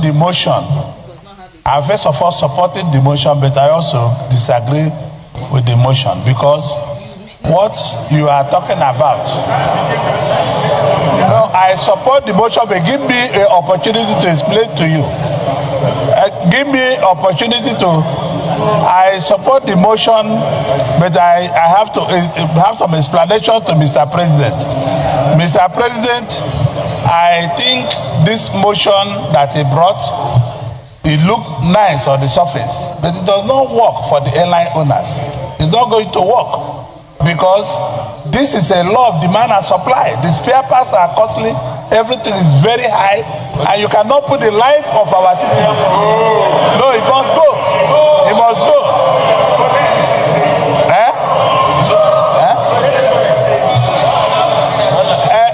the motion. I first of all supported the motion, but I also disagree with the motion because what you are talking about. No, I support the motion, but give me an opportunity to explain to you. Give me opportunity to. I support the motion, but I have to have some explanation to Mr. President. Mr. President, I think this motion that he brought, it looked nice on the surface, but it does not work for the airline owners. It's not going to work because this is a law of demand and supply. The spare parts are costly, everything is very high, and you cannot put the life of our citizens. No, it must go. It must go.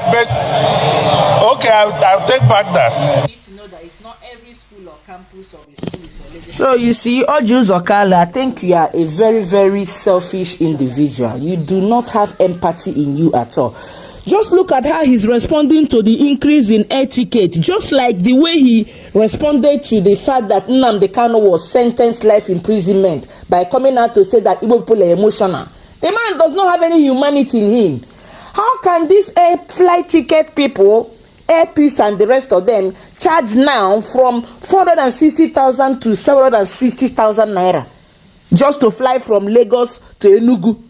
But okay, I'll take back that. It's not every school or campus of a school is eligible. So you see, Orji Uzor-Kalu, I think you are a very, very selfish individual. You do not have empathy in you at all. Just look at how he's responding to the increase in air ticket, just like the way he responded to the fact that Nnamdi Kanu was sentenced life imprisonment by coming out to say that Igbo people are emotional. The man does not have any humanity in him. How can these air flight ticket people, Air Peace and the rest of them, charge now from 460,000 to 760,000 naira just to fly from Lagos to Enugu?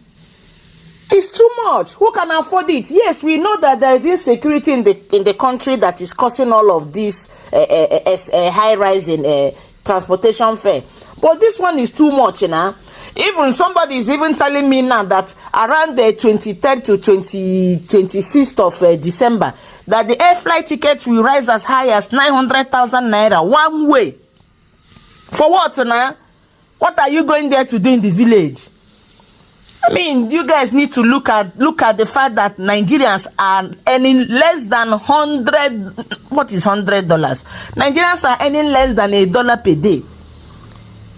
It's too much. Who can afford it? Yes, we know that there is insecurity in the country that is causing all of this high rise in transportation fare. But this one is too much, you know. Even somebody is even telling me now that around the 23rd to 26th of December, that the air flight tickets will rise as high as 900,000 naira one way. For what, now? What are you going there to do in the village? I mean, you guys need to look at the fact that Nigerians are earning less than 100. What is $100? Nigerians are earning less than $1 per day.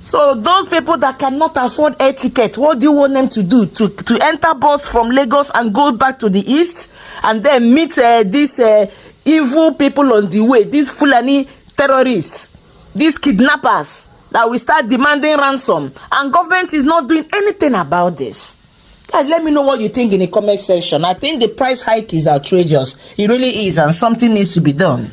So those people that cannot afford air ticket, what do you want them to do? To enter bus from Lagos and go back to the east and then meet these evil people on the way, these Fulani terrorists, these kidnappers that will start demanding ransom, and government is not doing anything about this. Guys, let me know what you think in the comment section. I think the price hike is outrageous. It really is, and something needs to be done.